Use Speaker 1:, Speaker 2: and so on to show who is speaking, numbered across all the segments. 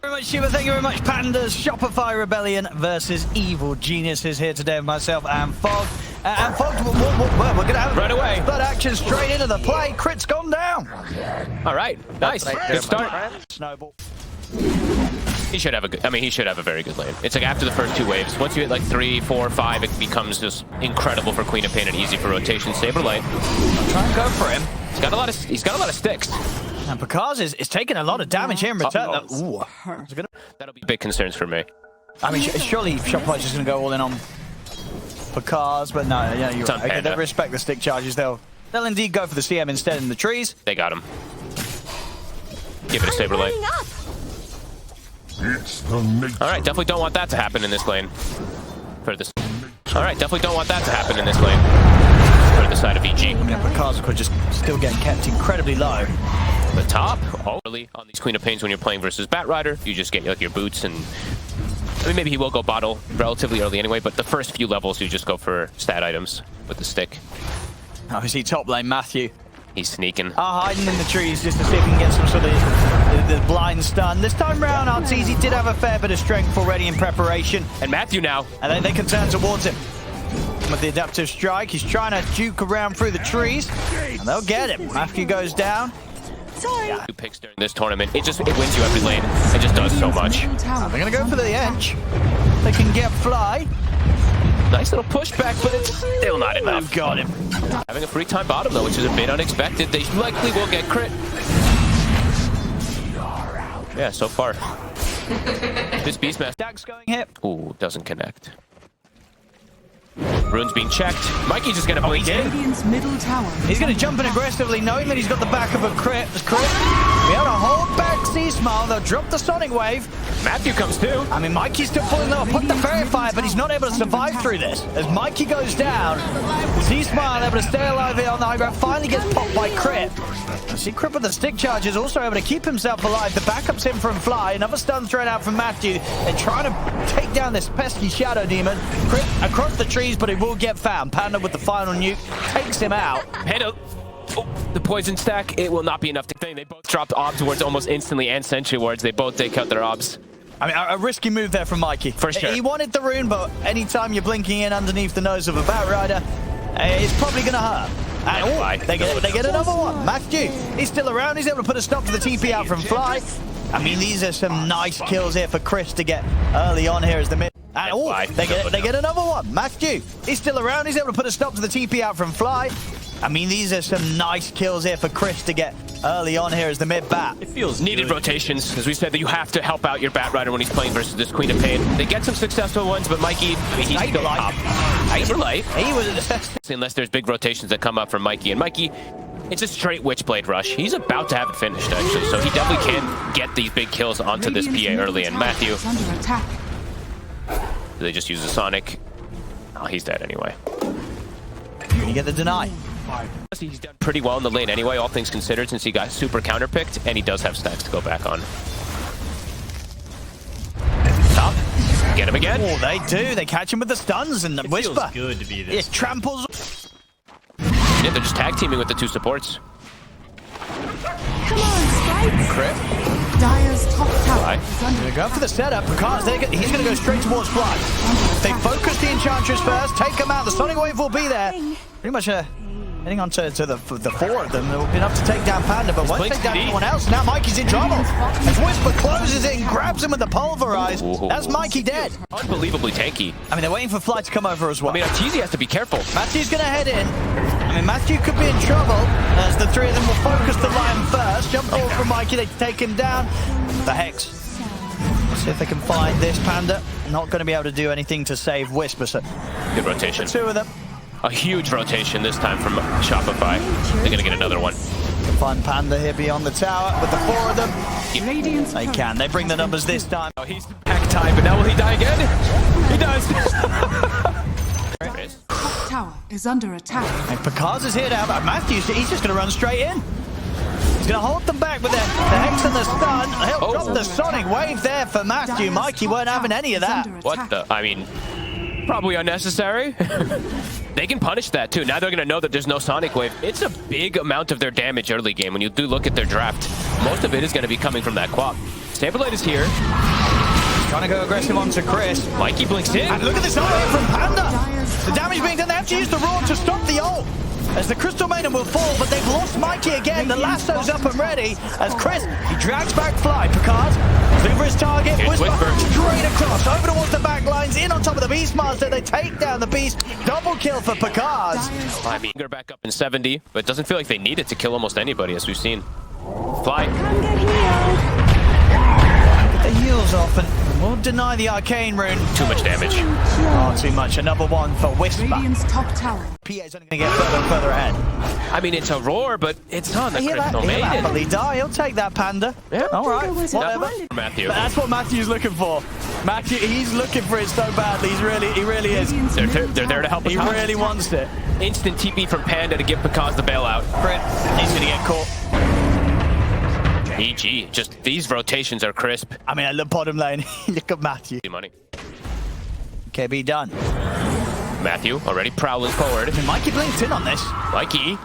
Speaker 1: Very much, Shiva. Thank you very much, Pandas. Shopify Rebellion versus Evil Geniuses here today with myself and Fog. And Fog, we're going to have
Speaker 2: right away.
Speaker 1: Blood action straight into the play. Crit's gone down.
Speaker 2: All right, nice. Good start.
Speaker 1: Snowball.
Speaker 2: He should have a good. I mean, he should have a very good lane. It's like after the first two waves. Once you hit like 3, 4, 5, it becomes just incredible for Queen of Pain and easy for rotation. Saber Light.
Speaker 1: Try and go for him.
Speaker 2: He's got a lot of sticks.
Speaker 1: And Picard is taking a lot of damage here in return.
Speaker 2: That'll be big concerns for me.
Speaker 1: I mean, surely Shopify's just going to go all in on Picard, but no, yeah, you're right. Okay, they respect the stick charges. They'll indeed go for the CM instead in the trees.
Speaker 2: They got him. Give it a Saber Light. All right, definitely don't want that to happen in this lane. For this. All right, definitely don't want that to happen in this lane. For the side of EG.
Speaker 1: Yeah, Picard's just still getting kept incredibly low.
Speaker 2: The top, early on these Queen of Pains when you're playing versus Bat Rider, you just get like your boots and I mean maybe he will go bottle relatively early anyway, but the first few levels you just go for stat items with the stick.
Speaker 1: Obviously top lane Matthew.
Speaker 2: He's sneaking.
Speaker 1: Hiding in the trees just to see if he can get some sort of the blind stun. This time round, arteezy did have a fair bit of strength already in preparation.
Speaker 2: And Matthew now.
Speaker 1: And they can turn towards him. With the adaptive strike, he's trying to juke around through the trees. And they'll get him. Matthew goes down.
Speaker 3: Sorry.
Speaker 2: Two picks during this tournament. It wins you every lane. It just does so much.
Speaker 1: They're going to go for the edge. They can get fly.
Speaker 2: Nice little pushback, but it's still not enough.
Speaker 1: Got him.
Speaker 2: Having a free time bottom, though, which is a bit unexpected. They likely will get crit. Yeah, so far. This Beastmaster.
Speaker 1: Stag's going hit.
Speaker 2: Ooh, doesn't connect. Rune's being checked. Mikey's just gonna blink in.
Speaker 1: He's gonna jump in aggressively, knowing that he's got the back of a crit. We have to hold back C-Smile. They'll drop the Sonic Wave.
Speaker 2: Matthew comes too.
Speaker 1: I mean, Mikey's still pulling low. Put the Fairy Fire, but he's not able to survive through this. As Mikey goes down, C-Smile able to stay alive here on the high ground. Finally gets popped by Crit. See, Crit with the stick charge is also able to keep himself alive. The backup's him from Fly. Another stun thrown out from Matthew. They're trying to take down this pesky Shadow Demon. Crit across the trees, but he will get found. Panda with the final nuke takes him out.
Speaker 2: Panda. Oh, the poison stack, it will not be enough to think. They both dropped obs wards almost instantly and sentry wards. They both take out their obs.
Speaker 1: I mean, a risky move there from Mikey.
Speaker 2: For sure.
Speaker 1: He wanted the rune, but anytime you're blinking in underneath the nose of a Bat Rider, it's probably going to hurt. And they get another one. Matthew, he's still around. He's able to put a stop to the TP out from Fly. I mean, these are some nice kills here for Chris to get early on here as the mid. And they get another one. Matthew, he's still around. He's able to put a stop to the TP out from Fly. I mean, these are some nice kills here for Chris to get early on here as the mid-bat.
Speaker 2: It feels needed rotations, as we said that you have to help out your Bat Rider when he's playing versus this Queen of Pain. They get some successful ones, but Mikey, he's still up. Saber Light.
Speaker 1: He was
Speaker 2: unless there's big rotations that come up from Mikey. And Mikey, it's a straight Witchblade rush. He's about to have it finished, actually, so he definitely can get these big kills onto this PA early. And Matthew, they just use the Sonic. Oh, he's dead anyway.
Speaker 1: You get the deny.
Speaker 2: He's done pretty well in the lane anyway, all things considered, since he got super counterpicked, and he does have stacks to go back on. Top. Get him again.
Speaker 1: Oh, they do. They catch him with the stuns and the Whisper.
Speaker 4: Feels good to be this.
Speaker 1: It tramples.
Speaker 2: Yeah, they're just tag teaming with the two supports.
Speaker 3: Come on, Spike.
Speaker 1: Crit.
Speaker 3: Dyer's top tower.
Speaker 1: They're going for the setup because he's going to go straight towards Fly. They focus the Enchantress first, take him out. The Sonic Wave will be there. Pretty much heading on to the four of them. It will be enough to take down Panda, but won't take down anyone else. Now Mikey's in trouble. As Whisper closes it and grabs him with the Pulverize. That's Mikey dead.
Speaker 2: Unbelievably tanky.
Speaker 1: I mean, they're waiting for Fly to come over as well.
Speaker 2: I mean, arteezy has to be careful.
Speaker 1: Matthew's going to head in. I mean, Matthew could be in trouble as the three of them will focus the line first. Jump forward from Mikey, they take him down. The Hex. Let's see if they can find this Panda. Not going to be able to do anything to save Whisper. So
Speaker 2: good rotation.
Speaker 1: Two of them.
Speaker 2: A huge rotation this time from Shopify. They're going to get another one.
Speaker 1: Find Panda here beyond the tower with the four of them. They can. They bring the numbers this time.
Speaker 2: Oh, he's back time, but now will he die again? He does.
Speaker 3: Top tower is under attack.
Speaker 1: And Picard is here now, but Matthews, he's just going to run straight in. He's going to hold them back with the Hex and the stun. He'll drop the Sonic Wave there for Matthew. Mikey weren't having any of that.
Speaker 2: What the? I mean, probably unnecessary. They can punish that too. Now they're going to know that there's no Sonic Wave. It's a big amount of their damage early game. When you do look at their draft, most of it is going to be coming from that quap. Saberlight is here.
Speaker 1: Trying to go aggressive onto Chris.
Speaker 2: Mikey blinks in.
Speaker 1: And look at this ult from Panda. The damage being done. They have to use the Roar to stop the ult. As the Crystal Maiden will fall, but they've lost Mikey again. The lasso's up and ready. As Chris, he drags back Fly. Picard, looking for his target. Whisper straight across, over towards the back lines, in on top of the Beastmaster. They take down the Beast. Double kill for Picard.
Speaker 2: I mean, they're back up in 70, but it doesn't feel like they need it to kill almost anybody, as we've seen. Fly.
Speaker 1: Get the heals off and we'll deny the Arcane Rune.
Speaker 2: Too much damage.
Speaker 1: Oh, too much. Another one for Whisper.
Speaker 3: Radiant's top tower.
Speaker 1: PA's only going to get further and further ahead.
Speaker 2: I mean, it's a roar, but it's on the Crystal
Speaker 1: He'll
Speaker 2: Maiden.
Speaker 1: happily die. He'll take that Panda.
Speaker 2: Yeah.
Speaker 1: All right. Whatever.
Speaker 2: Matthew.
Speaker 1: But that's what Matthew's looking for. Matthew, he's looking for it so badly. He really is.
Speaker 2: They're there to help us
Speaker 1: He
Speaker 2: out.
Speaker 1: really wants it.
Speaker 2: Instant TP from Panda to give Picaz the bailout.
Speaker 1: Crit. He's going to get caught.
Speaker 2: EG. Just these rotations are crisp.
Speaker 1: I mean, at the bottom lane, look at Matthew.
Speaker 2: Money.
Speaker 1: KB done.
Speaker 2: Matthew already prowling forward.
Speaker 1: I mean, Mikey blinked in on this.
Speaker 2: Mikey.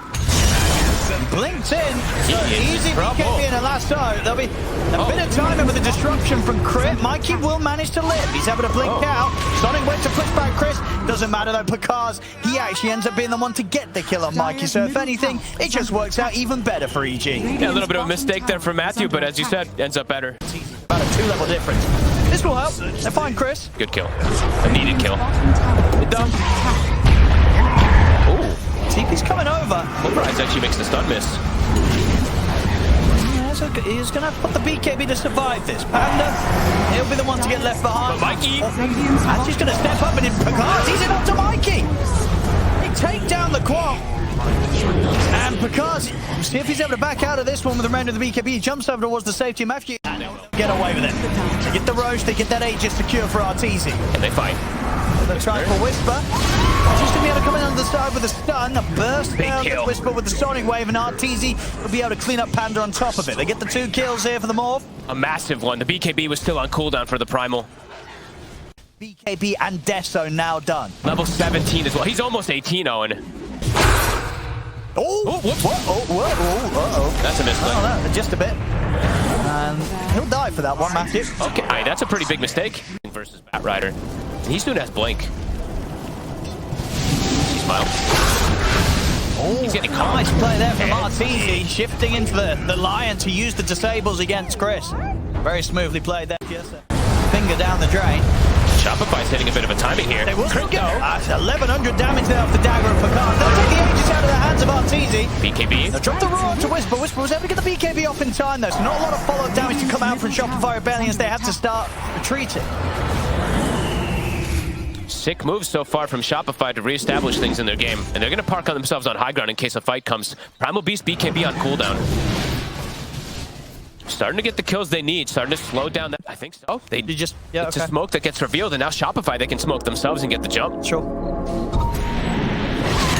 Speaker 1: Blinked in. So
Speaker 2: He is
Speaker 1: easy BKB in a lasso. There'll be a bit of timing with the disruption from Crit. Mikey will manage to live. He's able to blink out. Sonic went to push back Chris. Doesn't matter though, Picaz, he actually ends up being the one to get the kill on Mikey. So if anything, it just works out even better for EG.
Speaker 2: Yeah, a little bit of a mistake there for Matthew, but as you said, ends up better.
Speaker 1: About a 2-level difference. This will help. They find Chris.
Speaker 2: Good kill. A needed kill.
Speaker 1: Done.
Speaker 2: Ooh.
Speaker 1: TP's coming over.
Speaker 2: Overrides actually makes the stun miss.
Speaker 1: He's going to put the BKB to survive this. Panda, he'll be the one to get left behind.
Speaker 2: But Mikey.
Speaker 1: And she's going to step up and in Picard. He's in onto Mikey. They take down the Qual. And Picard, see if he's able to back out of this one with the remainder of the BKB. He jumps over towards the safety of Matthew. And they'll get away with it. They get the Roche, they get that Aegis secure for arteezy.
Speaker 2: And they fight.
Speaker 1: They're trying for Whisper. Just to be able to come in on the side with a stun, a burst down the Whisper with the Sonic Wave, and arteezy will be able to clean up Panda on top of it. They get the 2 kills here for the Morph.
Speaker 2: A massive one. The BKB was still on cooldown for the Primal.
Speaker 1: BKB and Deso now done.
Speaker 2: Level 17 as well. He's almost 18, Owen.
Speaker 1: Oh,
Speaker 2: whoops.
Speaker 1: Uh-oh.
Speaker 2: That's a misclick.
Speaker 1: Oh, no, just a bit. And he'll die for that one, Matthew.
Speaker 2: Okay, aye, that's a pretty big mistake. Versus Batrider. He soon has Blink. He smiled.
Speaker 1: Oh,
Speaker 2: he's getting caught.
Speaker 1: nice play there from arteezy, shifting into the Lion to use the disables against Chris. Very smoothly played there. Finger down the drain.
Speaker 2: Shopify's hitting a bit of a timing here.
Speaker 1: They will get 1100 damage there off the dagger of Picard. They'll take the Aegis out of the hands of arteezy.
Speaker 2: BKB.
Speaker 1: They'll drop the Roar to Whisper. Whisper was able to get the BKB off in time though, so not a lot of follow-up damage to come out from Shopify Rebellion as they have to start retreating.
Speaker 2: Sick moves so far from Shopify to reestablish things in their game. And they're going to park on themselves on high ground in case a fight comes. Primal Beast BKB on cooldown. Starting to get the kills they need. Starting to slow down that. I think so. It's a smoke that gets revealed, and now Shopify, they can smoke themselves and get the jump.
Speaker 1: Sure.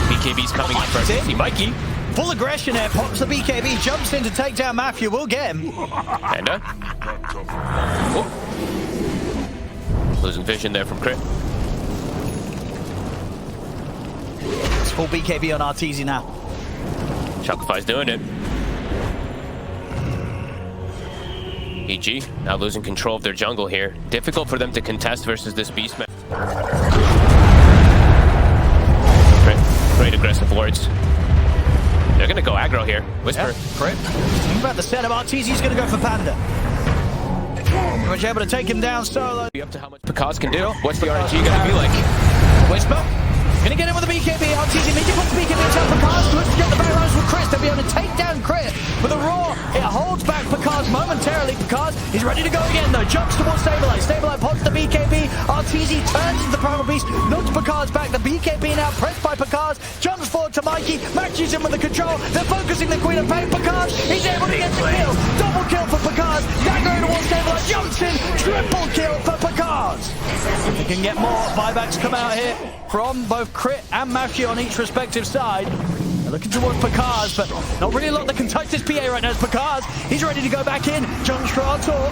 Speaker 2: BKB's coming up for see Mikey.
Speaker 1: Full aggression there, pops the BKB, jumps in to take down Matthew. We'll get him.
Speaker 2: Panda. Oh. Losing vision there from Crit.
Speaker 1: It's full BKB on arteezy now.
Speaker 2: Shopify's doing it. EG now losing control of their jungle here. Difficult for them to contest versus this Beastman. Great aggressive wards. They're going to go aggro here. Whisper.
Speaker 1: Yep, Crit. Think about the setup. arteezy's going to go for Panda. Was able to take him down solo.
Speaker 2: Be up to how much Picaz can do. What's the RNG going to be like?
Speaker 1: Whisper. Gonna get him with the BKB. arteezy immediately puts the BKB on Picaz. Looks to get the back lines with Chris. They'll be able to take down Chris with a Roar. It holds back Picaz momentarily. Picaz, he's ready to go again though. Jumps towards Saberlight. Saberlight pops the BKB. arteezy turns into the Primal Beast. Knocks Picaz back. The BKB now pressed by Picaz. Jumps forward to Mikey. Matches him with the control. They're focusing the Queen of Pain. Picaz, he's able to get the kill. Double kill for Picaz. Dagger towards Saberlight. Jumps in. Triple kill for Picaz. They can get more. Buybacks come out here from both Crit and Matthew on each respective side. They're looking towards Picaz, but not really a lot that can touch this PA right now. It's Picaz. He's ready to go back in. Jumps for Artur.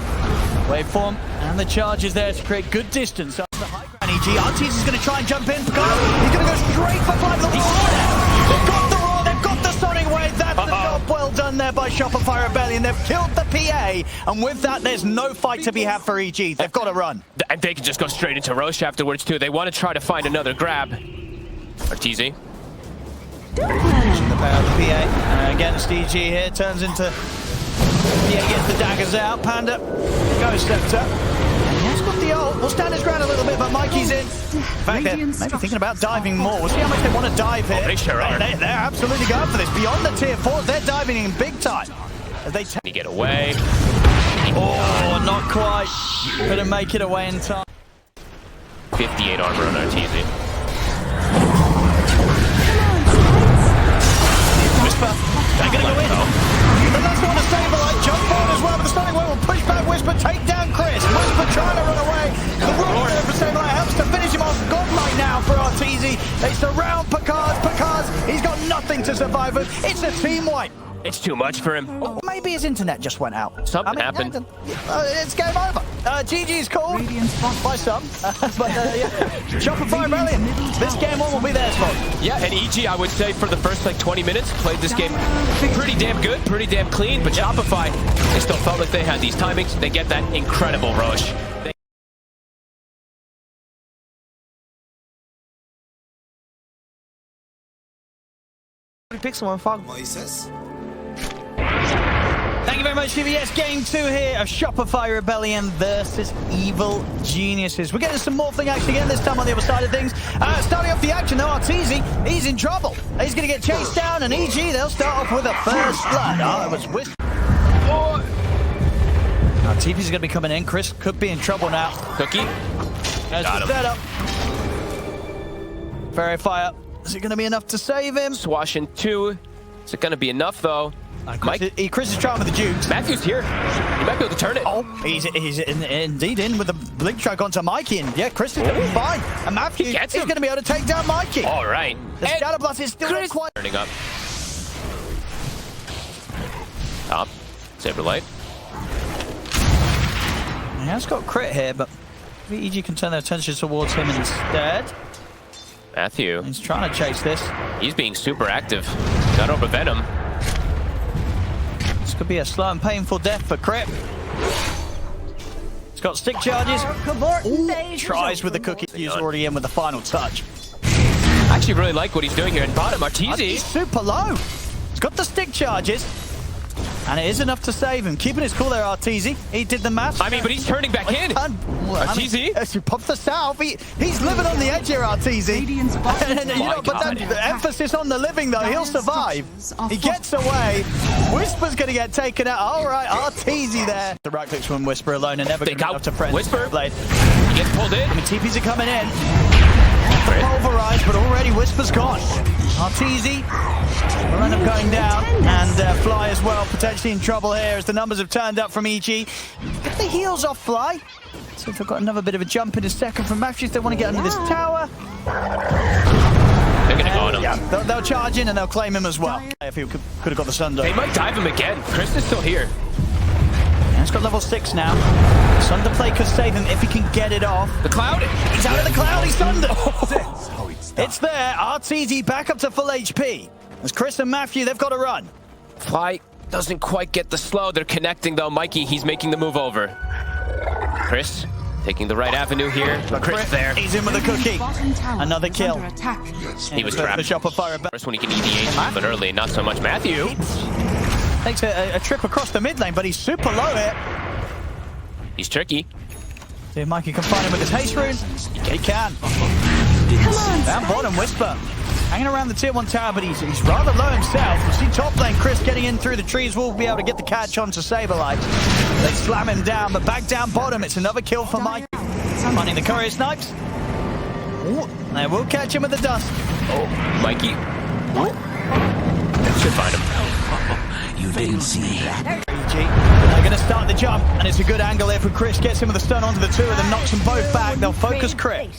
Speaker 1: Waveform and the charge is there to create good distance. Up the high ground, EG. arteezy is going to try and jump in. Picaz, he's going to go straight for Fly. They've got the Roar. They've got the Sonic Wave. That's the job Job well done there by Shopify Rebellion. They've killed the PA, and with that, there's no fight to be had for EG. They've got to run.
Speaker 2: And they can just go straight into Roche afterwards, too. They want to try to find another grab. arteezy.
Speaker 1: The power of the PA against EG here. Turns into... Yeah, gets the daggers out. Panda goes stepped up. He's got the ult. We'll stand his ground a little bit, but Mikey's in. In fact, they're maybe thinking about diving more. We'll see how much they want to dive here.
Speaker 2: They sure are.
Speaker 1: They're absolutely going for this. Beyond the tier 4s, they're diving in big time. As they
Speaker 2: get away.
Speaker 1: Oh, not quite. Couldn't make it away in time.
Speaker 2: 58 armor on arteezy.
Speaker 1: Whisper, they're going to go in. The last one to stabilize. Jump forward as well, but the starting wave will push back Whisper, take down Chris. Whisper trying to run away. The roar there for stabilize helps to finish him off. Godlike now for arteezy. They surround Picard. He's got nothing to survive with. It's a team wipe.
Speaker 2: It's too much for him.
Speaker 1: Oh, maybe his internet just went out.
Speaker 2: Something happened.
Speaker 1: It's game over. GG's called by some. But yeah. Shopify Rebellion. This game one will be theirs, folks.
Speaker 2: Yeah, and EG, I would say, for the first like 20 minutes, played this game pretty damn good, pretty damn clean. But Shopify, they still felt like they had these timings. They get that incredible rush.
Speaker 4: Pixel fog.
Speaker 1: Thank you very much, CBS. Game 2 here of Shopify Rebellion versus Evil Geniuses. We're getting some more thing action again, this time on the other side of things. Starting off the action, though, arteezy, he's in trouble. He's going to get chased down, and EG, they'll start off with a first blood. Oh, it was Whisper. TP's going to be coming in. Chris could be in trouble now.
Speaker 2: Cookie.
Speaker 1: There's the setup. Verify up. Is it going to be enough to save him?
Speaker 2: Swash in 2. Is it going to be enough, though?
Speaker 1: Chris is trying with the Jukes.
Speaker 2: Matthew's here. He might be able to turn it.
Speaker 1: Oh, he's indeed in with a blink strike onto Mikey. And yeah, Chris is going to be fine. And Matthew is going to be able to take down Mikey.
Speaker 2: All right.
Speaker 1: The Shadow Blast is still not quite...
Speaker 2: Turning up. Top. Saberlight.
Speaker 1: He has got crit here, but maybe EG can turn their attention towards him instead.
Speaker 2: Matthew.
Speaker 1: He's trying to chase this.
Speaker 2: He's being super active. Got over Venom.
Speaker 1: This could be a slow and painful death for Crit. He's got stick charges. Ooh, tries with the cookie. He's already in with the final touch.
Speaker 2: I actually really like what he's doing here in bottom. arteezy.
Speaker 1: He's super low. He's got the stick charges. And it is enough to save him. Keeping his cool there, arteezy. He did the math.
Speaker 2: I mean, but he's turning back in. arteezy.
Speaker 1: As he pops the south, he's living on the edge here, arteezy. But the emphasis on the living, though. He'll survive. He gets away. Whisper's going to get taken out. All right, arteezy there. The right clicks from Whisper alone and never going to be enough to friend.
Speaker 2: Whisper.
Speaker 1: Blade.
Speaker 2: He gets pulled in.
Speaker 1: I mean, TPs are coming in. Pulverized, but already Whisper's gone. arteezy will end up going down, and Fly as well, potentially in trouble here as the numbers have turned up from EG. Get the heals off Fly. So if they've got another bit of a jump in a second from Matthews, they want to get under this tower.
Speaker 2: They're going to go on him.
Speaker 1: Yeah, they'll charge in and they'll claim him as well. If he could have got the Sunder.
Speaker 2: They might dive him again. Chris is still here.
Speaker 1: Yeah, he's got level 6 now. Sunder play could save him if he can get it off.
Speaker 2: The cloud.
Speaker 1: He's out of the cloud. He's Sunder. It's there. arteezy back up to full HP. As Chris and Matthew, they've got to run.
Speaker 2: Fly doesn't quite get the slow. They're connecting, though. Mikey, he's making the move over. Chris taking the right avenue here. But Chris there.
Speaker 1: He's in with a cookie. Another kill.
Speaker 2: He was trapped. First one he can EDH, but early, not so much. Matthew
Speaker 1: takes a trip across the mid lane, but he's super low here.
Speaker 2: He's tricky.
Speaker 1: See if Mikey can find him with his haste rune. He can. Down bottom, Whisper. Hanging around the tier 1 tower, but he's rather low himself. We'll see top lane Chris getting in through the trees. We'll be able to get the catch onto Saberlight. They slam him down, but back down bottom. It's another kill for Mike. Finding the courier snipes. Ooh, they will catch him with the dust.
Speaker 2: Oh, Mikey. Should find him.
Speaker 4: You didn't see that.
Speaker 1: They're going to start the jump, and it's a good angle here for Chris. Gets him with the stun onto the 2 and then knocks them both back. They'll focus Crit.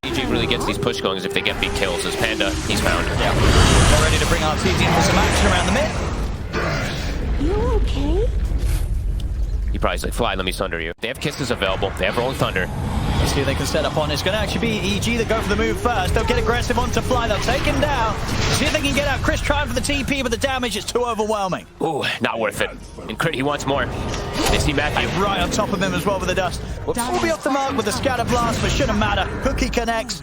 Speaker 2: EG really gets these push going as if they get big kills as Panda. He's found.
Speaker 1: Yeah. They're ready to bring arteezy into some action around the mid.
Speaker 5: You okay?
Speaker 2: He probably's like, Fly, let me Sunder you. They have kisses available. They have Rolling Thunder.
Speaker 1: Let's see if they can set up on. It's going to actually be EG that go for the move first. They'll get aggressive onto Fly. They'll take him down. See if they can get out. Chris trying for the TP, but the damage is too overwhelming.
Speaker 2: Ooh, not worth it. And Crit, he wants more. They see Matthew.
Speaker 1: And right on top of him as well with the dust. Will be off the mark with the scatter blast, but shouldn't matter. Cookie connects.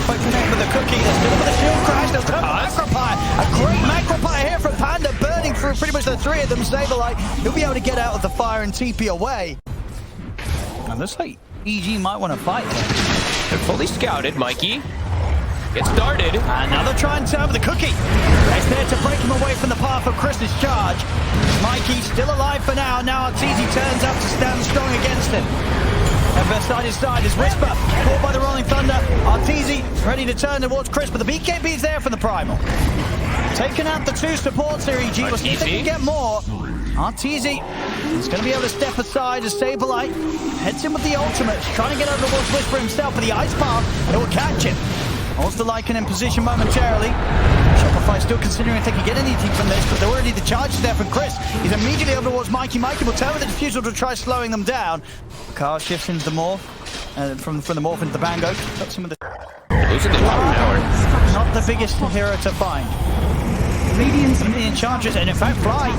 Speaker 1: Quite connect with the Cookie. They're still with the shield crash. They'll turn the Macropire. A great Macropire here from Panda, burning through pretty much the three of them. Saberlight, he'll be able to get out of the fire and TP away. And looks like EG might want to fight here.
Speaker 2: They're fully scouted, Mikey. Get started.
Speaker 1: And now they're trying to turn with the Cookie. It's there to break him away from the path of Chris's charge. Mikey still alive for now. Now arteezy turns up to stand strong against him. And beside his side is Whisper, caught by the Rolling Thunder. arteezy ready to turn towards Chris, but the BKB is there from the Primal. Taking out the two supports here, EG. We'll see if they can get more. arteezy is going to be able to step aside as Saberlight heads in with the ultimate, trying to get over towards Whisper himself, but the Ice Path, it will catch him. Also Lycan in position momentarily. Shopify still considering if they can get anything from this, but they're already the charges there from Chris. He's immediately over towards Mikey. Mikey will turn with the diffusal to try slowing them down. Car shifts into the morph, from the morph into the Bango. Got some of the...
Speaker 2: Losing the top tower.
Speaker 1: Not the biggest hero to find. Radiance and the Enchantress, and in fact Fly,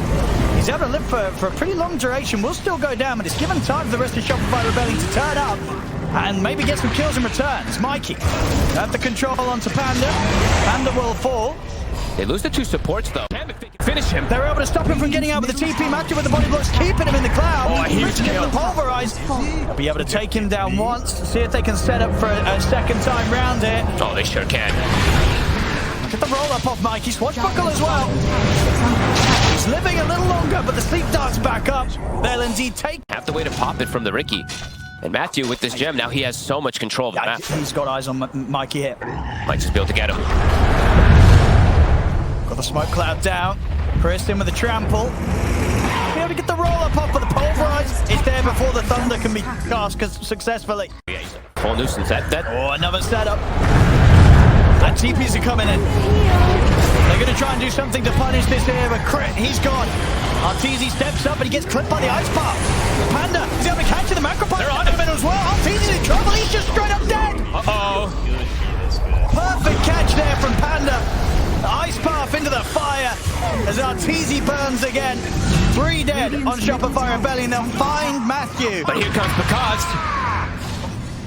Speaker 1: he's able to live for a pretty long duration. Will still go down, but it's given time for the rest of Shopify Rebellion to turn up and maybe get some kills in return. It's Mikey. They have the control onto Panda. Panda will fall.
Speaker 2: They lose the two supports, though. Damn, if they can finish him.
Speaker 1: They're able to stop him from getting out with the TP. Matthew with the body blocks, keeping him in the cloud.
Speaker 2: Oh, a huge kill.
Speaker 1: Pulverized. They'll be able to take him down once. See if they can set up for a second time round here.
Speaker 2: Oh, they sure can.
Speaker 1: Get the roll up off Mikey. Swashbuckle as well. He's living a little longer, but the sleep dart's back up. They'll indeed take.
Speaker 2: Have the way to pop it from the Ricky. And Matthew with this gem, now he has so much control of the map.
Speaker 1: He's got eyes on Mikey here.
Speaker 2: Might just be able to get him.
Speaker 1: Got the smoke cloud down. Chris in with the trample. Be able to get the roll up off, but the pulverize is there before the thunder can be cast successfully.
Speaker 2: Yeah, he's a full nuisance. That.
Speaker 1: Oh, another setup. And TPs are coming in. They're going to try and do something to punish this here, but Crit, he's gone. arteezy steps up and he gets clipped by the Ice Path. Panda is able to catch the Macropire. They're on him as well. arteezy's in trouble. He's just straight up dead.
Speaker 2: Uh-oh.
Speaker 1: Perfect catch there from Panda. The Ice Path into the fire as arteezy burns again. 3 dead on Shopify Rebellion. They'll find Matthew.
Speaker 2: But here comes Because.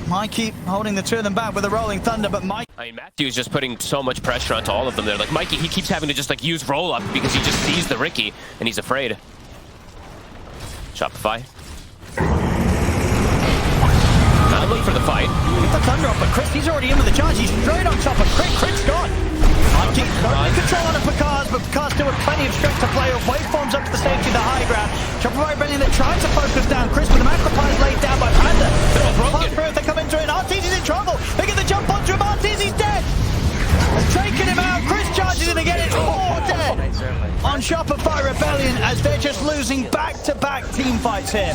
Speaker 1: Mikey holding the two of them back with a Rolling Thunder, but Mike...
Speaker 2: I mean, Matthew's just putting so much pressure onto all of them there. Like, Mikey, he keeps having to just, like, use roll-up because he just sees the Ricky, and he's afraid. Shopify. Now look for the fight.
Speaker 1: Get the Thunder off, but Chris, he's already in with the charge. He's straight on top of Crit. Crit's gone. Mikey got control on a Picard, but Picard still with plenty of strength to play off. Waveforms up to the safety of the high ground. Shopify Rebellion, they're trying to focus down Chris, but the Macropire is laid down by Panda. If they come into it, arteezy's in trouble. They get the jump onto him. arteezy's dead. Taking him out. Chris charges in again. It's 4 dead on Shopify Rebellion as they're just losing back-to-back team fights here.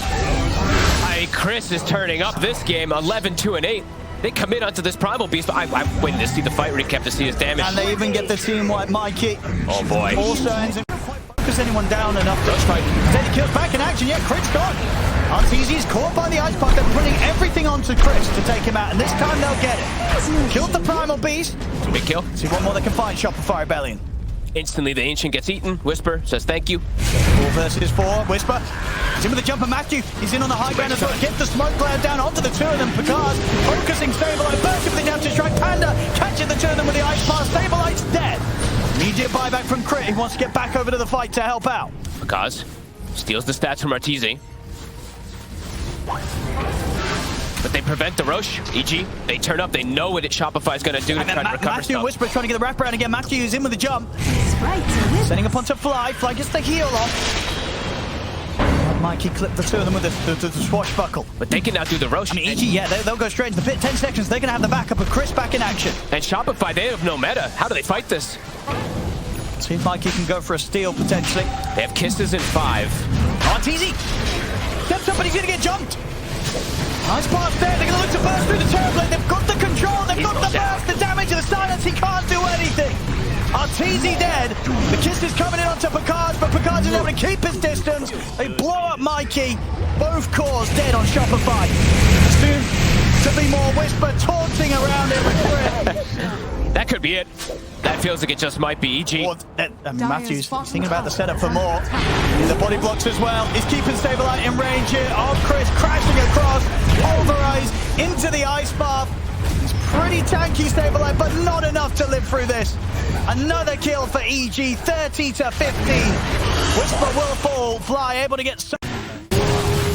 Speaker 2: Hey, Chris is turning up this game, 11-2-8. They commit onto this Primal Beast, but I waited to see the fight recap to see his damage.
Speaker 1: And they even get the team wipe Mikey.
Speaker 2: Oh boy.
Speaker 1: Also ends in focus anyone down enough. Does fight. Steady kills back in action. Yeah, Crit's gone. arteezy's caught by the Ice Path. They're putting everything onto Chris to take him out, and this time they'll get it. Killed the Primal Beast.
Speaker 2: Big kill.
Speaker 1: See one more they can find. Shopify Rebellion.
Speaker 2: Instantly, the Ancient gets eaten. Whisper says thank you.
Speaker 1: 4 versus 4. Whisper. He's in with the jump of Matthew. He's in on the high ground as well. Get the smoke cloud down onto the two of them. Picard focusing Saberlight. Burst everything down to strike. Panda catching the two of them with the Ice Path. Saberlight's dead. Immediate buyback from Crit. He wants to get back over to the fight to help out.
Speaker 2: Because steals the stats from arteezy. But they prevent the Roche. EG, they turn up. They know what Shopify is going to do to try to recover
Speaker 1: Matthew
Speaker 2: stuff.
Speaker 1: Whisper trying to get the wraparound again. Matthew is in with the jump. Setting up onto Fly. Fly gets the heal off. Mikey clipped the two of them with the swashbuckle.
Speaker 2: But they can now do the Roche.
Speaker 1: I mean, EG, yeah, they'll go straight into the pit. 10 seconds, they're going to have the backup of Chris back in action.
Speaker 2: And Shopify, they have no meta. How do they fight this?
Speaker 1: See if Mikey can go for a steal, potentially.
Speaker 2: They have kisses in 5.
Speaker 1: arteezy steps up, but he's going to get jumped. Nice pass there. They're going to look to burst through the turret. They've got the control. They've got the burst, the damage, and the silence. He can't do anything. arteezy dead. The kiss is coming in onto Picard, but Picard is able to keep his distance. They blow up Mikey. Both cores dead on Shopify. Soon to be more Whisper taunting around him.
Speaker 2: That could be it. That feels like it just might be EG.
Speaker 1: Matthews thinking about the setup for more. The body blocks as well. He's keeping Saberlight in range here. Oh, Chris crashing across. Pulverize into the ice bath. He's pretty tanky, Saberlight, but not enough to live through this. Another kill for EG, 30 to 50. Whisper will fall. Fly able to get...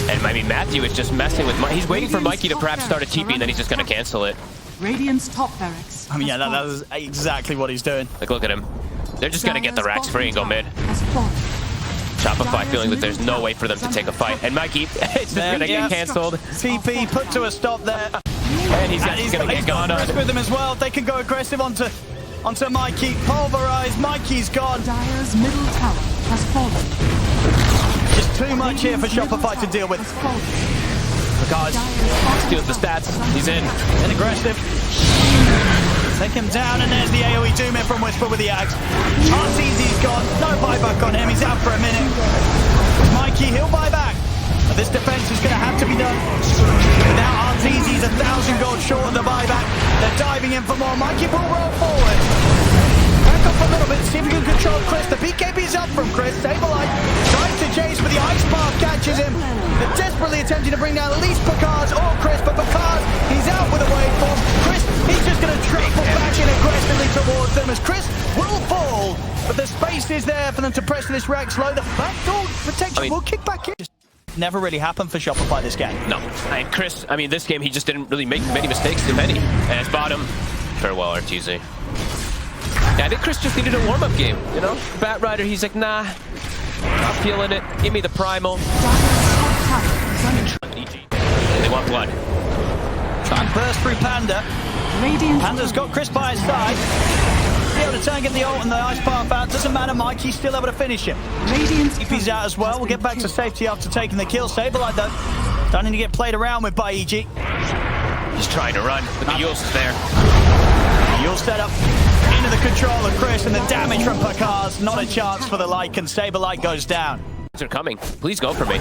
Speaker 2: And I mean, Matthew is just messing with Mikey. He's waiting for Mikey to perhaps start a TP, and then he's just going to cancel it.
Speaker 3: Radiant's top barracks.
Speaker 1: I mean, yeah, that was exactly what he's doing.
Speaker 2: Like, look at him. They're just going to get the racks free and go mid.
Speaker 3: Shopify
Speaker 2: Shopify feeling that there's no way for them to take a fight. And Mikey, it's just going to get canceled.
Speaker 1: TP put to a stop there.
Speaker 2: And he's going to get gone on.
Speaker 1: With him as well. They can go aggressive onto Mikey. Pulverized. Mikey's gone.
Speaker 3: Dire's middle tower has fallen.
Speaker 1: Just too much here for Shopify to deal with. Guys,
Speaker 2: steals the stats. He's in.
Speaker 1: And aggressive. Take him down, and there's the AoE Doom in from Whisper with the axe. arteezy's gone. No buyback on him. He's out for a minute. Mikey, he'll buy back. But this defense is going to have to be done. Now arteezy's 1,000 gold short of the buyback. They're diving in for more. Mikey will roll forward. Back up a little bit, see if we can control Chris. The BKB's up from Chris. Saberlight trying to chase, but the ice path catches him. They're desperately attempting to bring down at least Picard's or Chris, but Picard, he's out with a waveform. Chris, he's just going to triple back in aggressively towards them as Chris will fall. But the space is there for them to press this rack slow. The backdoor protection will kick back in. Just never really happened for Shopify this game.
Speaker 2: No. And Chris, I mean, this game, he just didn't really make many mistakes, if any. And it's bottom. Farewell, arteezy. Yeah, I think Chris just needed a warm-up game, you know? Bat Rider, he's like, nah, not feeling it. Give me the primal. They want blood.
Speaker 1: Try and burst through Panda. Panda's got Chris by his side. Be able to turn, get the ult and the ice path out. Doesn't matter, Mikey's still able to finish him. TP's out as well. We'll get back to safety after taking the kill. Saberlight, though, starting to get played around with by EG.
Speaker 2: He's trying to run, but the Yule's is there.
Speaker 1: Yule set up into the control of Chris, and the damage from Picard's not a chance for the Lycan. Saberlight goes down.
Speaker 2: They're coming. Please go for me.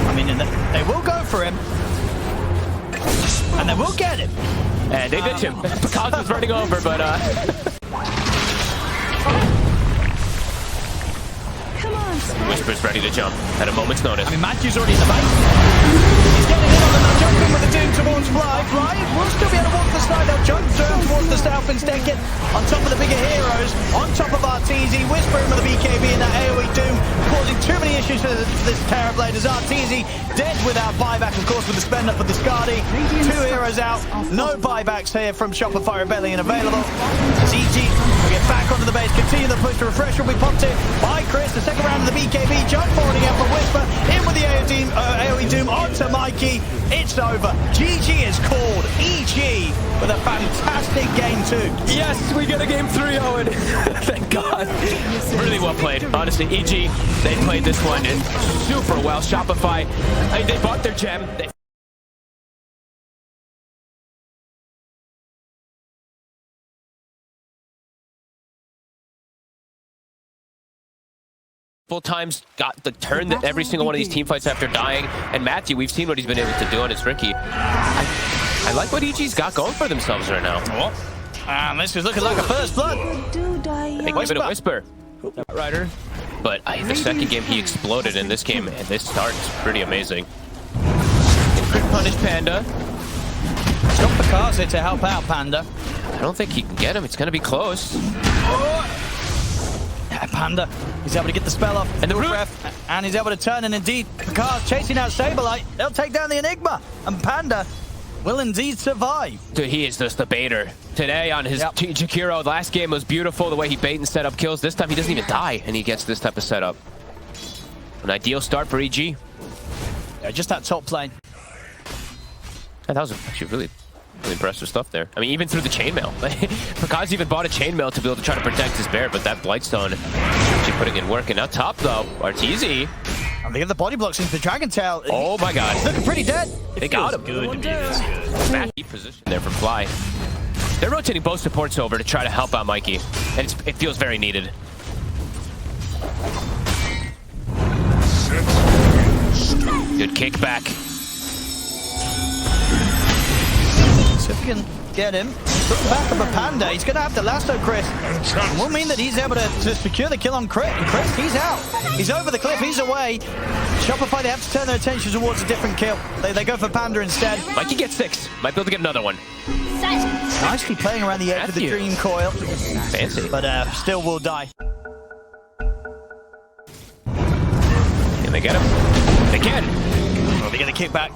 Speaker 1: I mean, they will go for him. And they will get him.
Speaker 2: And they ditch him. Picard was running over, but
Speaker 3: Come on,
Speaker 2: Whisper's ready to jump at a moment's notice.
Speaker 1: I mean, Matthew's already in the base. He's getting in on them. They'll jump in with the Doom towards Fly. Fly will still be able to walk the side. They'll jump towards the south instead. Get on top of the bigger heroes. On top of arteezy. Whispering with the BKB and that AoE Doom. Causing too many issues for this Terrorblade as arteezy dead without buyback, of course, with the spend up with the Skadi. Two heroes out. No buybacks here from Shopify Rebellion available. EG will get back onto the base. Continue the push. The refresh will be popped in by Chris. The second round of the BKB. Jump forwarding out for Whisper. In with the AoE Doom onto Mikey. It's over. GG is called. EG with a fantastic game too.
Speaker 2: Yes, we get a game 3, Owen. Thank God. Really well played. Honestly, EG, they played this one in super well. Shopify, I mean, they bought their gem. Times got the turn that every single one of these team fights after dying, and Matthew, we've seen what he's been able to do on his Ricky. I like what EG's got going for themselves right now.
Speaker 1: This is looking like a first blood.
Speaker 2: They give it a Whisper. Rider. But the second game he exploded in this game, and this start is pretty amazing. Crit punish Panda.
Speaker 1: Got Picard to help out Panda.
Speaker 2: I don't think he can get him. It's going to be close.
Speaker 1: Panda, he's able to get the spell off, and the ref, and he's able to turn, and indeed, Picard's chasing out Saberlight. They'll take down the Enigma, and Panda will indeed survive.
Speaker 2: Dude, he is just the baiter. Today on his Jakiro, last game was beautiful, the way he bait and set up kills. This time he doesn't even die, and he gets this type of setup. An ideal start for EG.
Speaker 1: Yeah, just that top lane.
Speaker 2: Yeah, that was actually really impressive stuff there. I mean, even through the chainmail. Picard's even bought a chainmail to be able to try to protect his bear, but that Blightstone actually putting in work. And up top, though, arteezy.
Speaker 1: And they get the body blocks into the Dragon Tail.
Speaker 2: Oh my God.
Speaker 1: He's looking pretty dead.
Speaker 2: They got him.
Speaker 5: Good to be this good.
Speaker 2: Matchy position there from Fly. They're rotating both supports over to try to help out Mikey, and it feels very needed. Good kickback.
Speaker 1: So if you can get him, put the back of a Panda, he's going to have to lasso Chris. It will mean that he's able to secure the kill on Crit. And Chris, he's out. He's over the cliff. He's away. Shopify, they have to turn their attention towards a different kill. They go for Panda instead.
Speaker 2: Mikey gets 6. Might be able to get another one.
Speaker 1: Nicely playing around the edge of the Dream Coil.
Speaker 2: Fancy.
Speaker 1: But still will die.
Speaker 2: Can they get him? They can.
Speaker 1: Oh, they get a kickback.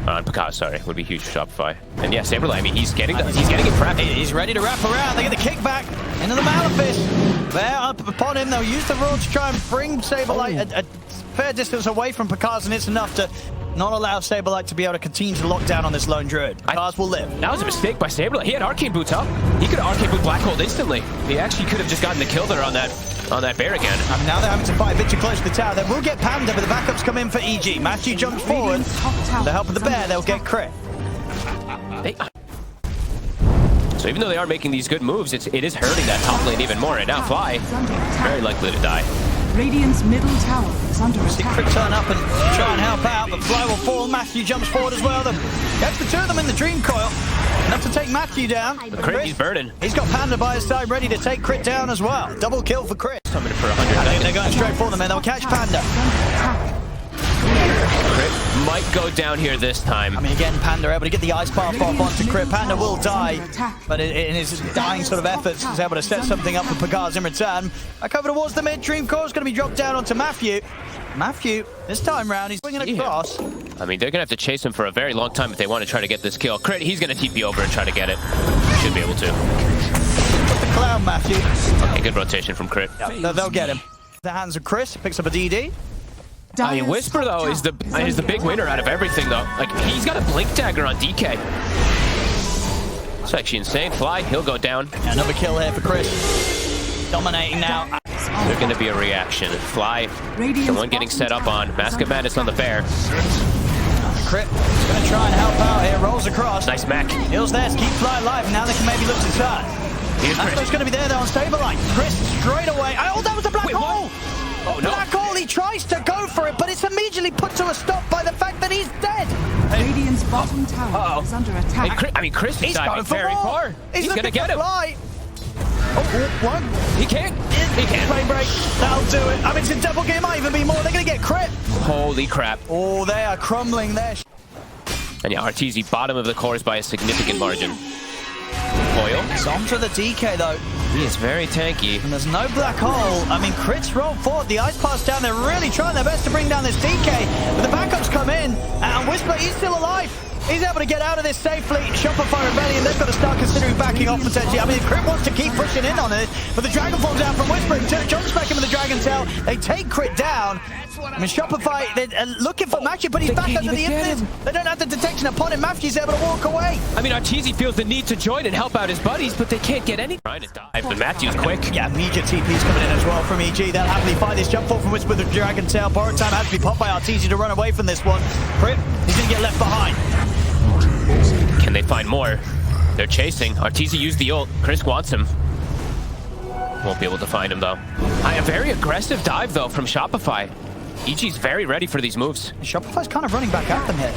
Speaker 2: On Picasso, sorry, would be huge for Shopify. And yeah, Saberlight, I mean, he's getting it prepped.
Speaker 1: He's ready to wrap around. They get the kickback into the Malefice. They're up upon him. They'll use the roar to try and bring Saberlight a fair distance away from Picasso, and it's enough to not allow Saberlight to be able to continue to lock down on this lone druid. Picasso will live.
Speaker 2: That was a mistake by Saberlight. He had Arcane Boots up. He could have Arcane Boot Black Hole instantly. He actually could have just gotten the kill there on that bear again.
Speaker 1: And now they're having to fight a bit too close to the tower. They will get Panda, but the backups come in for EG. Matthew jumps forward. With the help of the bear, they'll get Crit.
Speaker 2: So even though they are making these good moves, it is hurting that top lane even more. And now Fly, very likely to die.
Speaker 3: Radiant's middle tower is under
Speaker 1: See
Speaker 3: attack.
Speaker 1: Crit turn up and try and help out, but Fly will fall. Matthew jumps forward as well. Gets the two of them in the Dream Coil. Enough to take Matthew down.
Speaker 2: Crit, he's burning.
Speaker 1: He's got Panda by his side, ready to take Crit down as well. Double kill for Crit.
Speaker 2: Coming for 100.
Speaker 1: They're going straight for them, and they'll catch Panda.
Speaker 2: Crit might go down here this time.
Speaker 1: I mean, again, Panda able to get the ice path off onto Crit. Panda will die, but in his dying sort of efforts, he's able to set something up for Pagaz in return. Back over towards the mid. Dream Core is going to be dropped down onto Matthew. Matthew, this time round, he's swinging across.
Speaker 2: I mean, they're going to have to chase him for a very long time if they want to try to get this kill. Crit, he's going to TP over and try to get it. Should be able to.
Speaker 1: Put the clown, Matthew.
Speaker 2: Okay, good rotation from Crit.
Speaker 1: Yeah, they'll get him. The hands of Chris, picks up a DD.
Speaker 2: I mean, Whisper, though, is the big winner out of everything, though. Like, he's got a Blink Dagger on DK. It's actually insane. Fly, he'll go down.
Speaker 1: Yeah, another kill here for Chris. Dominating now.
Speaker 2: There's going to be a reaction. Fly, the one getting set up on. Mask of Madness on the bear.
Speaker 1: Crit is going to try and help out here. Rolls across.
Speaker 2: Nice mech.
Speaker 1: Heals there to keep Fly alive. Now they can maybe look to turn. Astro's going to be there, though, on Saberlight. Chris straight away. Oh, that was a black hole!
Speaker 2: Oh, no.
Speaker 1: Black hole, he tries to go for it, but it's immediately put to a stop by the fact that he's dead.
Speaker 3: Radiant's bottom tower is under attack.
Speaker 2: Hey, Chris is diving very far. He's going to get him.
Speaker 1: Fly. Oh, one.
Speaker 2: He can't. He can't.
Speaker 1: Flame break. That'll do it. I mean, it's a double game. Might even be more. They're going to get Crit.
Speaker 2: Holy crap.
Speaker 1: Oh, they are crumbling there.
Speaker 2: And yeah, arteezy, bottom of the course by a significant margin. Coil.
Speaker 1: It's onto the DK, though.
Speaker 2: He is very tanky.
Speaker 1: And there's no black hole. I mean, Crit's rolled forward. The ice pass down. They're really trying their best to bring down this DK. But the backups come in. And Whisper, he's still alive. He's able to get out of this safely. Shopify Rebellion, they've got to start considering backing off potentially. I mean, Crit wants to keep pushing in on it, but the Dragon falls down from Whisper. Jumps back in with the Dragon Tail. They take Crit down. I mean, Shopify, they're looking for Matthew, but he's back under the infinite. They don't have the detection upon him. Matthew's able to walk away.
Speaker 2: I mean, arteezy feels the need to join and help out his buddies, but they can't get any. Trying to dive, but Matthew's quick.
Speaker 1: Yeah, immediate TP's coming in as well from EG. They'll happily fight this jump forward from Whisper with the Dragon Tail. Borrowed time has to be popped by arteezy to run away from this one. Crit, he's going to get left behind.
Speaker 2: Can they find more? They're chasing. arteezy used the ult. Chris wants him. Won't be able to find him, though. A very aggressive dive, though, from Shopify. EG's very ready for these moves.
Speaker 1: Shopify's kind of running back at them here.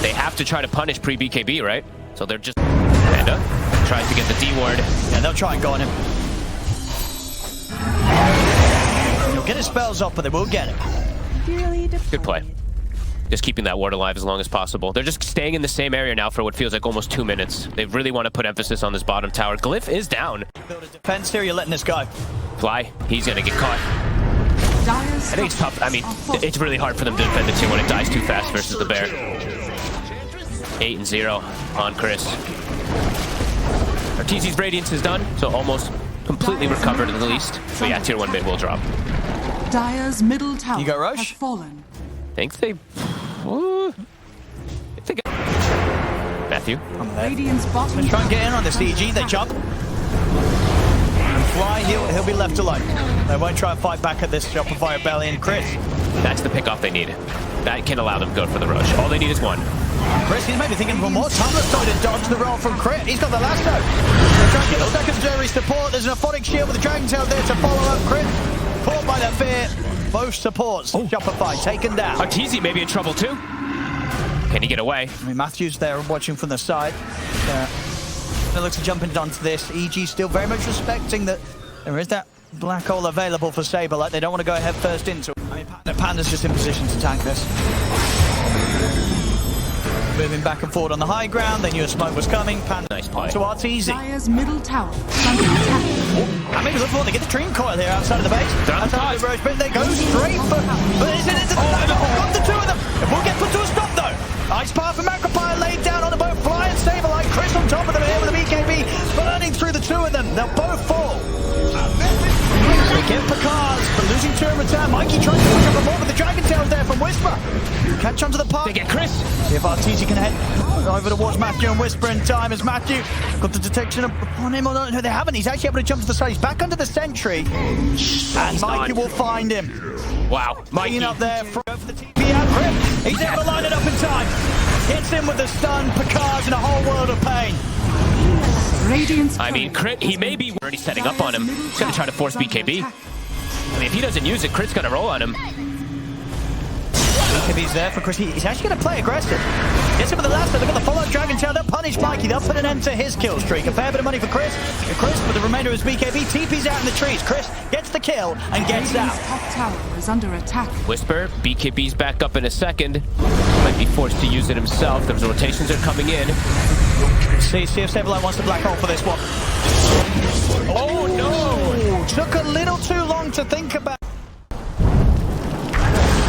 Speaker 2: They have to try to punish pre-BKB, right? So they're just... Panda tries to get the D-ward.
Speaker 1: Yeah, they'll try and go on him. He'll get his spells off, but they will get him.
Speaker 2: Good play. Just keeping that ward alive as long as possible. They're just staying in the same area now for what feels like almost 2 minutes. They really want to put emphasis on this bottom tower. Glyph is down.
Speaker 1: Build a defense here, you're letting this go.
Speaker 2: Fly, he's going to get caught. I think it's tough. I mean, it's really hard for them to defend the team when it dies too fast versus the bear. 8-0 on Chris. arteezy's Radiance is done, so almost completely recovered at the least. But yeah, tier 1 mid will drop.
Speaker 3: Dire's middle tower
Speaker 1: You got Roche?
Speaker 3: has fallen.
Speaker 2: I think they... Matthew.
Speaker 3: Radiant's bottom
Speaker 1: Let's try and get in on this EG, they jump. And Fly, he'll be left alone. They won't try and fight back at this Shopify Rebellion. Chris.
Speaker 2: That's the pickoff they need. That can allow them to go for the rush. All they need is one.
Speaker 1: Chris, he's maybe thinking of a more Tumblr-sided dodge the roll from Crit. He's got the lasso. They're trying to get the secondary support. There's an Aphotic Shield with the Dragon Tail there to follow up Crit. Caught by the fear. Both supports. Shopify taken down.
Speaker 2: arteezy may be in trouble too. Can he get away?
Speaker 1: I mean, Matthews there watching from the side. It looks to jumping onto this. EG still very much respecting that there is that black hole available for Saber. Like they don't want to go head first into it. I mean, Panda's just in position to tank this. Moving back and forward on the high ground. They knew a smoke was coming. Panda
Speaker 2: nice play.
Speaker 1: To arteezy.
Speaker 3: Dire's middle tower is under attack.
Speaker 1: I mean, look for they get the Dream Coil here outside of the base. Outside of the Roach, but they go straight for. But it's into the got the two of them. It will get put to a stop though. Ice Path and Macropire laid down on the boat. Fly and Saber like Chris on top of them here with the BKB. Burning through the two of them. They'll both fall. They get Picard, but losing two in return. Mikey trying to push up a more, but the Dragon Tail's there from Whisper. Catch onto the park.
Speaker 2: They get Chris.
Speaker 1: See if arteezy can head over towards Matthew and Whisper in time as Matthew got the detection upon him. No, they haven't. He's actually able to jump to the side. He's back under the sentry. And Mikey will find him.
Speaker 2: Wow. Mikey
Speaker 1: up there. Go for the TP out. Grip. He's able to line it up in time. Hits him with the stun. Picard's in a whole world of pain.
Speaker 3: Radiant's
Speaker 2: I mean, Crit, he may be already setting up on him. He's going to try to force BKB. I mean, if he doesn't use it, Crit's going to roll on him.
Speaker 1: BKB's there for Chris. He's actually going to play aggressive. Gets him with the last. They've got the follow-up Dragon Tail. They'll punish Mikey. They'll put an end to his kill streak. A fair bit of money for Chris. And Chris, with the remainder of his BKB, TP's out in the trees. Chris gets the kill and gets out.
Speaker 3: Radiant's top tower is under attack.
Speaker 2: Whisper, BKB's back up in a second. Might be forced to use it himself. Those rotations are coming in.
Speaker 1: See if Saberlight wants the black hole for this one.
Speaker 2: Oh, no!
Speaker 1: Took a little too long to think about.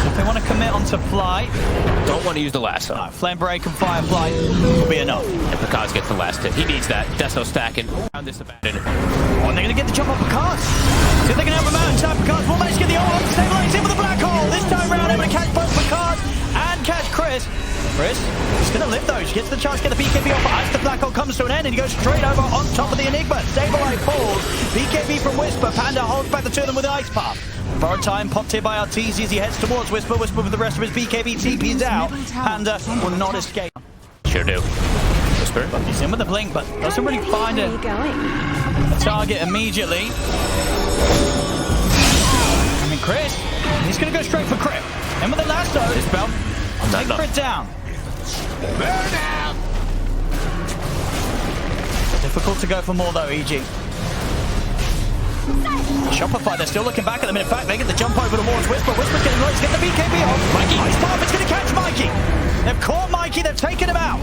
Speaker 1: If they want to commit onto Fly.
Speaker 2: Don't want to use the lasso.
Speaker 1: No, Flame Break and Firefly will be enough.
Speaker 2: And Picard gets the last hit. He needs that. Deso stacking around this abandon.
Speaker 1: Oh, and they're going to get the jump on Picard. See if they can help him out inside Picard. Will manage to get the ult on. Saberlight's in with the black hole. This time round, able to catch both Picard and catch Chris. Chris, he's going to live though. She gets the chance to get the BKB off. As the black hole comes to an end and he goes straight over on top of the Enigma. Saberlight falls. BKB from Whisper. Panda holds back the two of them with the Ice Path. Borrowed time popped here by arteezy as he heads towards Whisper. Whisper with the rest of his BKB. TP's out. Panda will not escape.
Speaker 2: Sure do. Whisper.
Speaker 1: He's in with the blink, but doesn't really find a target immediately. I mean, Chris, he's going to go straight for Crit. In with the lasso. This belt. Take Crit down.
Speaker 4: Burn out!
Speaker 1: Difficult to go for more though, EG. Shopify, they're still looking back at them. In fact, they get the jump over towards Whisper. Whisper's getting low. He's getting the BKB off. Mikey. Ice Path is going to catch Mikey. They've caught Mikey. They've taken him out.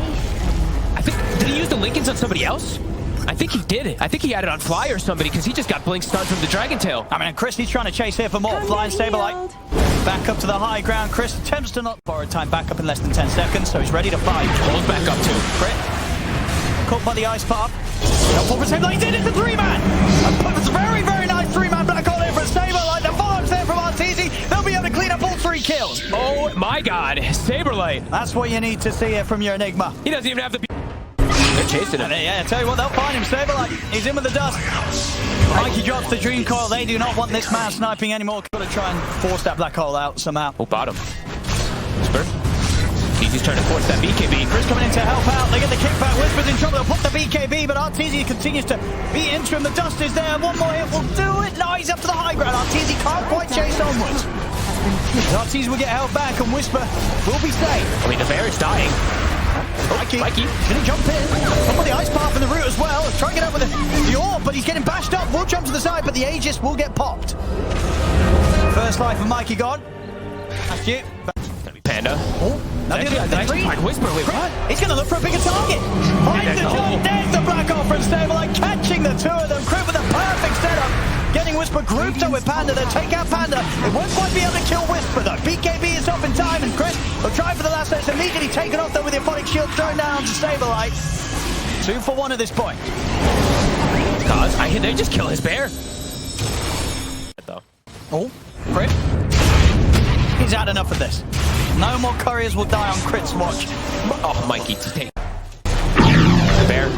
Speaker 2: I think, did he use the Lincolns on somebody else? I think he did. I think he had it on Fly or somebody because he just got blink stunned from the Dragon Tail.
Speaker 1: I mean, Chris, he's trying to chase here for more. Flying Saberlight. Back up to the high ground. Chris attempts to not borrow time back up in less than 10 seconds, so he's ready to fight.
Speaker 2: Pulls back up too.
Speaker 1: Crit. Caught by the Ice Path. Helpful for Saberlight. He did it. It's a three-man. It's a very, very nice three-man black hole in for Saberlight. The follow-up's there from arteezy. They'll be able to clean up all three kills.
Speaker 2: Oh my God. Saberlight.
Speaker 1: That's what you need to see here from your Enigma.
Speaker 2: He doesn't even have the... They're chasing him.
Speaker 1: Yeah, I tell you what, they'll find him. Saberlight, he's in with the dust. Mikey drops the Dream Coil. They do not want this man sniping anymore. Got to try and force that black hole out somehow.
Speaker 2: Oh, bottom. Whisper. He's trying to force that BKB.
Speaker 1: Chris coming in to help out. They get the kickback. Whisper's in trouble. They'll put the BKB, but arteezy continues to be into him. The dust is there. One more hit will do it. No, he's up to the high ground. arteezy can't quite chase onwards. arteezy will get held back, and Whisper will be safe.
Speaker 2: I mean, the bear is dying.
Speaker 1: Mikey gonna jump in. Up with the Ice Path in the route as well. Try and get out with the orb, but he's getting bashed up. Will jump to the side, but the Aegis will get popped. First life of Mikey gone. That's you.
Speaker 2: Gonna be Panda.
Speaker 1: Oh,
Speaker 2: Whisper. Wait, what?
Speaker 1: He's gonna look for a bigger target. Finds the jump. There's the black hole from Saberlight, catching the two of them. Crit with a perfect setup. Getting Whisper grouped up with Panda. They'll take out Panda. It won't quite be able to kill Whisper though. BKB is off in time, and Chris will try for the last hit. It's immediately taken off though with the Aphotic Shield thrown down to Saberlight. 2 for 1 at this point.
Speaker 2: Cause they just kill his bear.
Speaker 1: Oh, Crit. He's had enough of this. No more couriers will die on Crit's watch.
Speaker 2: Oh, Mikey, take the bear.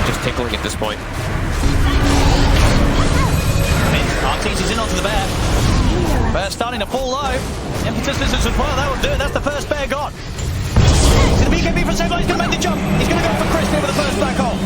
Speaker 2: Just tickling at this point.
Speaker 1: arteezy's in onto the bear. Bear starting to fall low. Impetus is as well. That will do it. That's the first bear gone. The BKB for Sableye. He's going to make the jump. He's going to go for Chris here with the first black hole.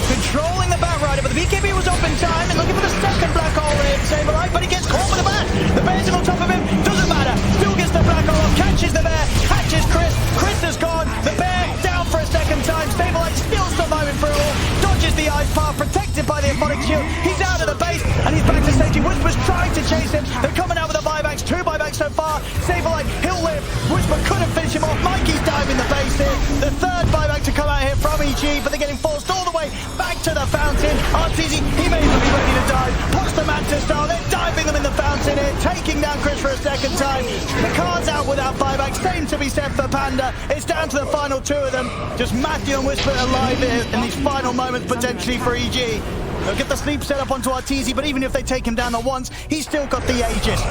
Speaker 1: Controlling the Bat Rider, but the BKB was up in time and looking for the second black hole in Sableye, but he gets caught with the bat. The bear's on top of him. Doesn't matter. Still gets the black hole off. Catches the bear. Catches Chris. Chris is gone. The bear down for a second time. Sableye still surviving through it all. Dodges the ice path. Protected by the Aphotic Shield. He's out of the base and he's back to safety. Whisper's trying to chase him. They're coming out with the buybacks. 2 buybacks so far. Sableye, he'll live. Whisper couldn't finish him off. Mikey's diving the base here. The third buyback to come out here from EG, but they're getting forced all the way back to the fountain. arteezy, he may even be ready to dive. Puts the Mantis style. They're diving them in the fountain here. Taking down Chris for a second time. The card's out without buyback. Same to be said for Panda. It's down to the final 2 of them. Just Matthew and Whisper alive here in these final moments potentially for EG. They'll get the sleep set up onto arteezy, but even if they take him down at once, he's still got the Aegis.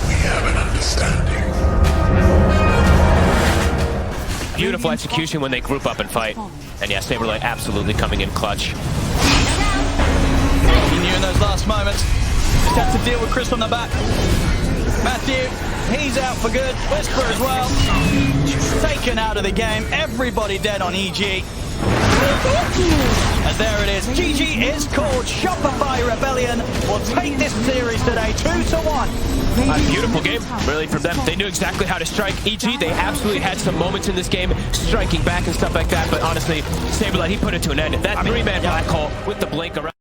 Speaker 4: We have an understanding.
Speaker 2: Beautiful execution when they group up and fight. And yeah, Sableye absolutely coming in clutch.
Speaker 1: He knew in those last moments. Just had to deal with Chris on the back. Matthew, he's out for good. Whisper as well. Taken out of the game. Everybody dead on EG. And there it is. GG is called. Shopify Rebellion will take this series today 2-1.
Speaker 2: A beautiful game, really, from them. They knew exactly how to strike EG. They absolutely had some moments in this game, striking back and stuff like that. But honestly, Sableye, he put it to an end. That 3-man black hole with the blink around.